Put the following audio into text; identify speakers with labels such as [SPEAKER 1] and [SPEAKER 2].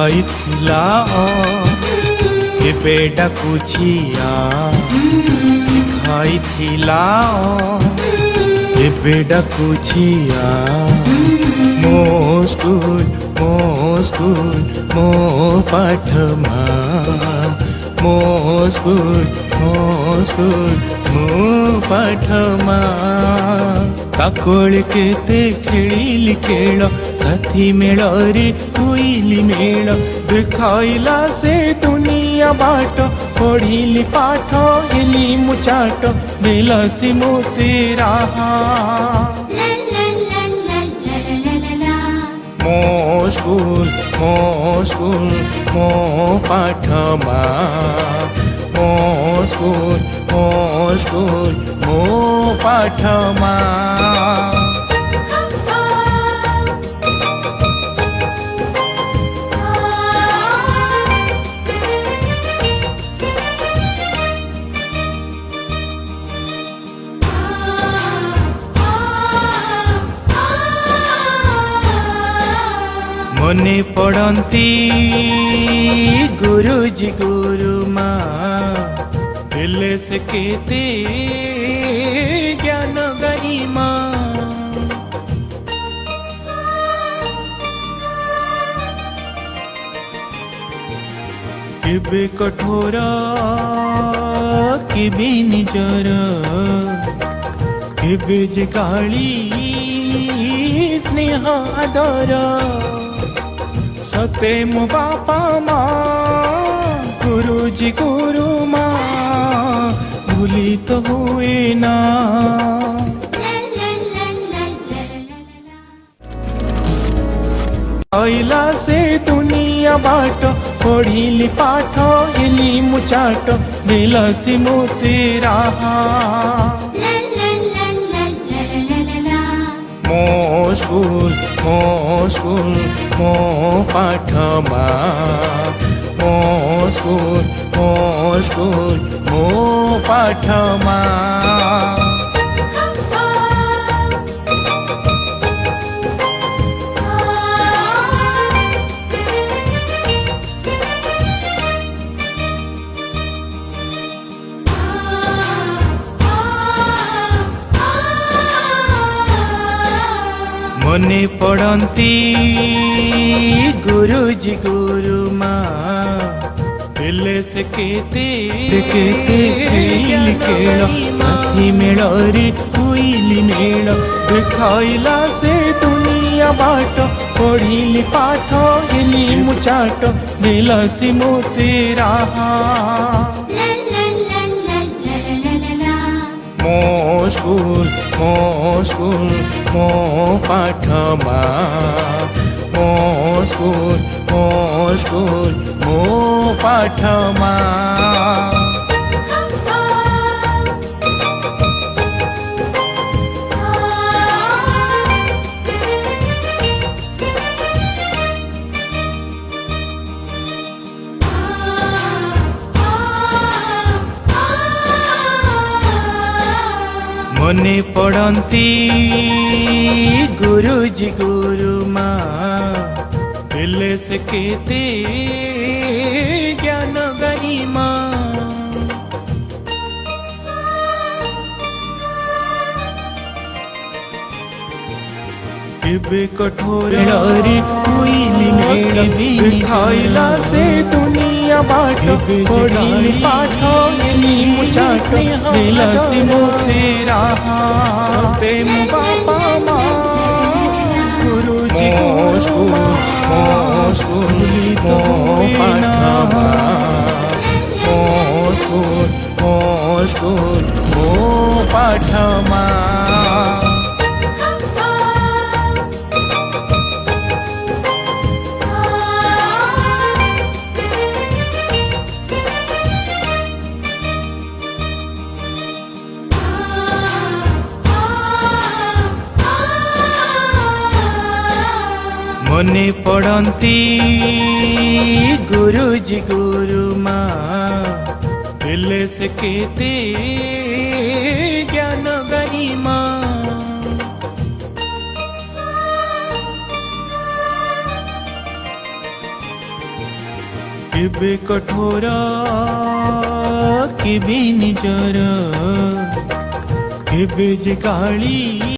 [SPEAKER 1] ଶିଖାଇଥିଲା ଏବେ ଡାକୁଛିଆ ଶିଖାଇଥିଲା ଏବେ ଡାକୁଛିଆ ମୋ ସ୍କୁଲ ମୋ ପାଠମା ମୋ ସ୍କୁଲ ମୋ ପାଠମା କାକଳି କେତେ ଖେଳିଲି ଖେଳ ସାଥୀ ମେଳରେ ହୋଇଲି ମେଳ ଦେଖାଇଲା ସେ ଦୁନିଆ ବାଟ ପଢିଲି ପାଠ ହେଲି ମୁଁ ଚାଟ ଦେଲା ସେ ମୋତେ ରାହା ମୋ ସ୍କୁଲ ମୋ ପାଠମା ମୋ ସ୍କୁଲ ମୋ ପାଠମା मने पड़ती गुरुजी गुरुमा दिल से केते ज्ञान गरिमा केबे कठोर केबे निजर केबे जे गाली स्नेह आदर सते मो बापा माँ गुरुजी गुरुमा भूली तो हुए ना आइला से दुनिया बाट पढ़िली पाठ हेली मुचाट दिला से मोते राहा ମୋ ସ୍କୁଲ ମୋ ପାଠମା ମୋ ସ୍କୁଲ ମୋ ପାଠମା मने पड़ती गुरुजी गुरुमा दिल से केते खेली खेल साथी मेଳରେ ହୋଇଲି ମେଳ ଦେଖାଇଲା ସେ ଦୁନିଆ ବାଟ ପଢିଲି ପାଠ ହେଲି ମୁଁ ଚାଟ ଦେଲା ସେ ମୋତେ ରାହା ମୋ ସ୍କୁଲ ମୋ ପାଠମା ମୋ ସ୍କୁଲ ମୋ ପାଠମା मने पड़ती गुरुजी गुरुमा दिल से केते ज्ञान गरिमा केबे कठोर ହୋଇଲି ଦେଖାଇଲା ସେ ଦୁନିଆ ବାଟ ପଢିଲି ପାଠ ହେଲି ମୁଁ ଚାଟ ଦେଲା ସେ ମୋତେ ରାହା ସତେ ମୋ ବାପା ମାଁ ଗୁରୁଜି ଗୁରୁମା ଭୁଲି ତ ହୁଏ ନା ମୋ ସ୍କୁଲ ମୋ ପାଠମା मने पड़ती गुरुजी गुरुमा दिल से केते ज्ञान गरिमा केबे कठोर केबे निजर केबे जे गाली